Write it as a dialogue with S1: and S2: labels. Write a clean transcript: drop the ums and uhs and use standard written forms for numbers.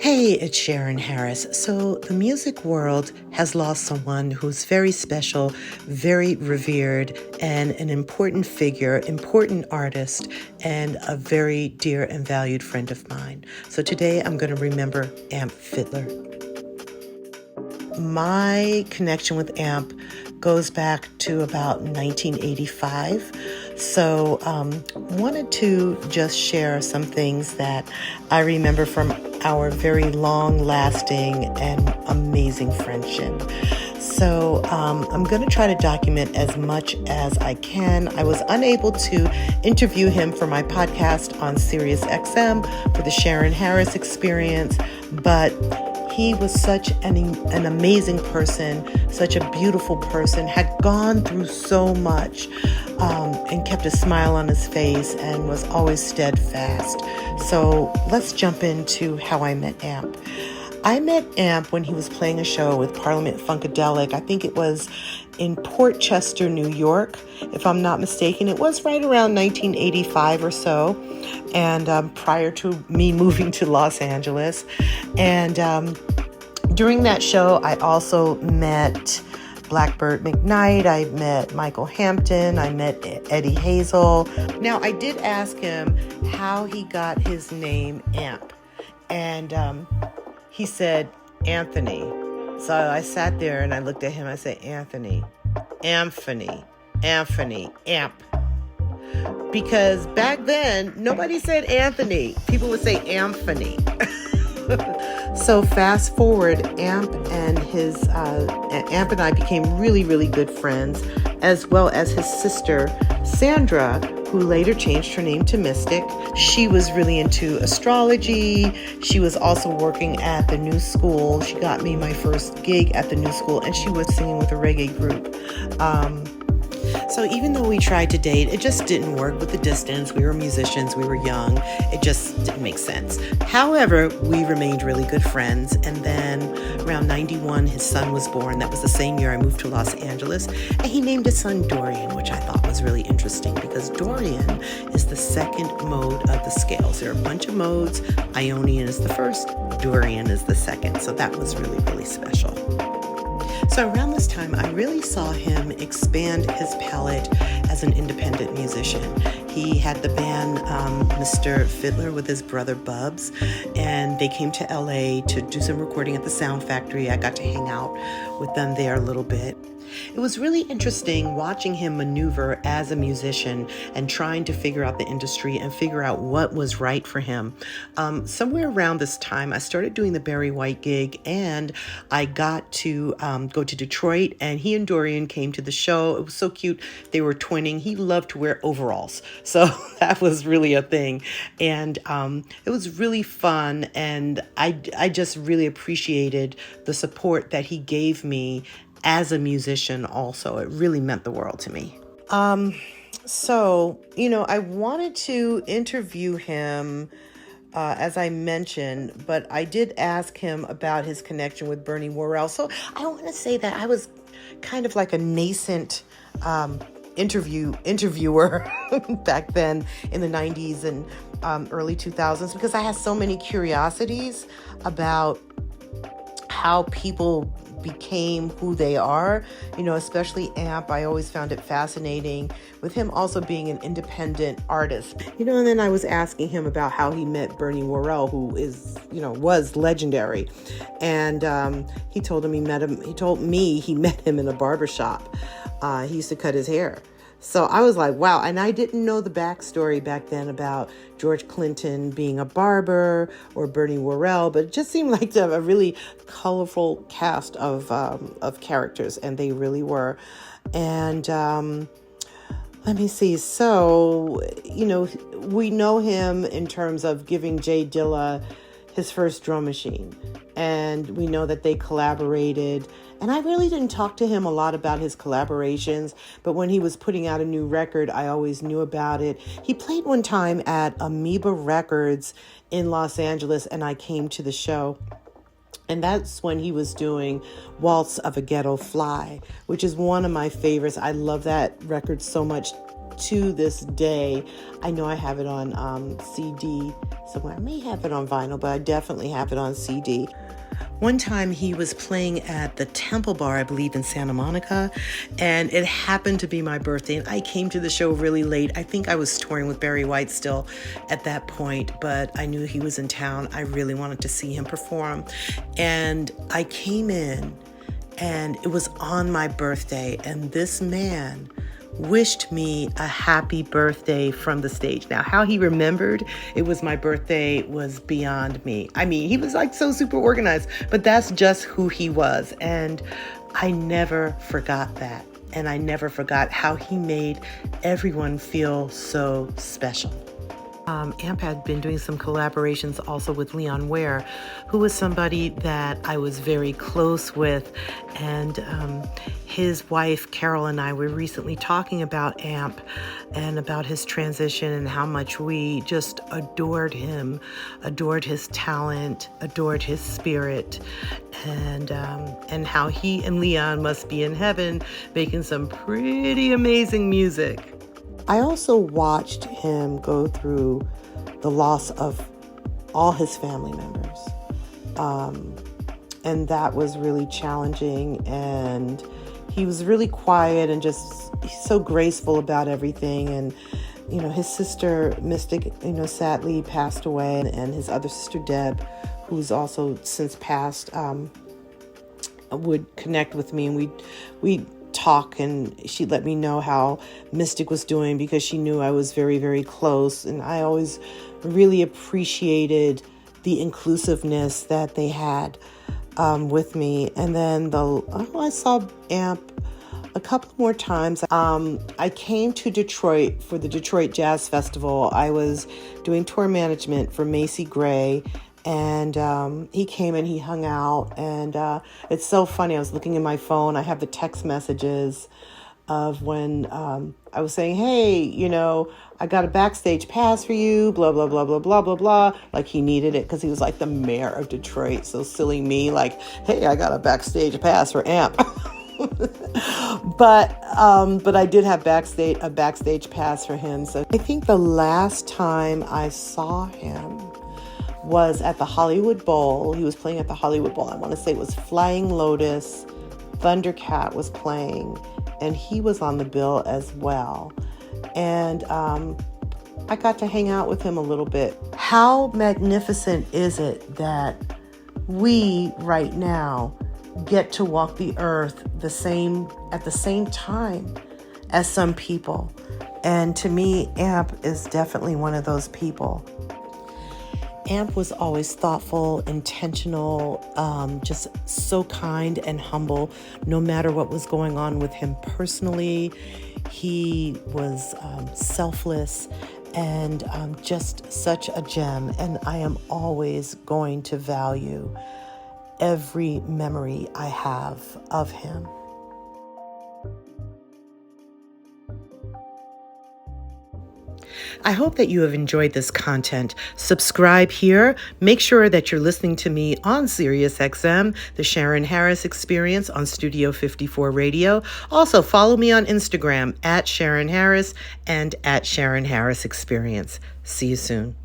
S1: Hey, it's Charyn Harris. So the music world has lost someone who's very special, very revered, and an important figure, important artist, and a very dear and valued friend of mine. So today I'm going to remember Amp Fiddler. My connection with Amp goes back to about 1985. So wanted to just share some things that I remember from our very long-lasting and amazing friendship. So I'm going to try to document as much as I can. I was unable to interview him for my podcast on SiriusXM for the Charyn Harris experience, but he was such an amazing person, such a beautiful person, had gone through so much and kept a smile on his face and was always steadfast. So let's jump into how I met Amp. I met Amp when he was playing a show with Parliament Funkadelic. I think it was in Port Chester, New York, if I'm not mistaken. It was right around 1985 or so, and prior to me moving to Los Angeles. And during that show, I also met Blackbird McKnight, I met Michael Hampton, I met Eddie Hazel. Now, I did ask him how he got his name Amp, and he said Anthony. So I sat there and I looked at him. I said, Anthony, Amp. Because back then, nobody said Anthony. People would say Amphany. So fast forward, Amp and I became really, really good friends, as well as his sister, Sandra, who later changed her name to Mystic. She was really into astrology. She was also working at the New School. She got me my first gig at the New School, and she was singing with a reggae group. So even though we tried to date, it just didn't work with the distance. We were musicians, we were young. It just didn't make sense. However, we remained really good friends. And then around 91, his son was born. That was the same year I moved to Los Angeles. And he named his son Dorian, which I thought was really interesting because Dorian is the second mode of the scales. There are a bunch of modes. Ionian is the first, Dorian is the second. So that was really, really special. So around this time, I really saw him expand his palette as an independent musician. He had the band Mr. Fiddler with his brother Bubs, and they came to LA to do some recording at the Sound Factory. I got to hang out with them there a little bit. It was really interesting watching him maneuver as a musician and trying to figure out the industry and figure out what was right for him. Somewhere around this time, I started doing the Barry White gig, and I got to go to Detroit, and he and Dorian came to the show. It was so cute. They were twinning. He loved to wear overalls, so that was really a thing. And it was really fun, and I just really appreciated the support that he gave me as a musician also. It really meant the world to me. So, I wanted to interview him, as I mentioned, but I did ask him about his connection with Bernie Worrell. So I want to say that I was kind of like a nascent interviewer back then in the 90s and early 2000s, because I had so many curiosities about how people became who they are, especially Amp. I always found it fascinating with him also being an independent artist, and then I was asking him about how he met Bernie Worrell, who is, was legendary. And he told me he met him in a barbershop. He used to cut his hair. So I was like, wow. And I didn't know the backstory back then about George Clinton being a barber or Bernie Worrell, but it just seemed like a really colorful cast of characters, and they really were. And let me see. So, we know him in terms of giving JDilla his first drum machine, and we know that they collaborated. And I really didn't talk to him a lot about his collaborations, but when he was putting out a new record, I always knew about it. He played one time at Amoeba Records in Los Angeles, and I came to the show. And that's when he was doing Waltz of a Ghetto Fly, which is one of my favorites. I love that record so much to this day. I know I have it on CD somewhere. I may have it on vinyl, but I definitely have it on CD. One time he was playing at the Temple Bar, I believe, in Santa Monica, and it happened to be my birthday, and I came to the show really late. I think I was touring with Barry White still at that point, but I knew he was in town. I really wanted to see him perform, and I came in, and it was on my birthday, and this man wished me a happy birthday from the stage. Now, how he remembered it was my birthday was beyond me. I mean, he was like so super organized, but that's just who he was. And I never forgot that. And I never forgot how he made everyone feel so special. Amp had been doing some collaborations also with Leon Ware, who was somebody that I was very close with. And his wife, Carol, and I were recently talking about Amp and about his transition and how much we just adored him, adored his talent, adored his spirit, and how he and Leon must be in heaven making some pretty amazing music. I also watched him go through the loss of all his family members. And that was really challenging. And he was really quiet and just so graceful about everything. And, you know, his sister, Mystic, you know, sadly passed away. And his other sister, Deb, who's also since passed, would connect with me. And we'd talk, and she let me know how Mystic was doing because she knew I was very, very close. And I always really appreciated the inclusiveness that they had with me. And then I saw Amp a couple more times. I came to Detroit for the Detroit Jazz Festival. I was doing tour management for Macy Gray, and he came and he hung out. And it's so funny. I was looking in my phone. I have the text messages of when I was saying, hey, you know, I got a backstage pass for you, blah, blah, blah, blah, blah, blah, blah. Like he needed it because he was like the mayor of Detroit. So silly me, like, hey, I got a backstage pass for Amp. But I did have a backstage pass for him. So I think the last time I saw him was at the Hollywood Bowl. He was playing at the Hollywood Bowl. I want to say it was Flying Lotus. Thundercat was playing, and he was on the bill as well. And I got to hang out with him a little bit. How magnificent is it that we right now get to walk the earth at the same time as some people? And to me, Amp is definitely one of those people. Amp was always thoughtful, intentional, just so kind and humble, no matter what was going on with him personally. He was selfless and just such a gem. And I am always going to value every memory I have of him. I hope that you have enjoyed this content. Subscribe here. Make sure that you're listening to me on SiriusXM, the Charyn Harris Experience on Studio 54 Radio. Also, follow me on Instagram at Charyn Harris and at Charyn Harris Experience. See you soon.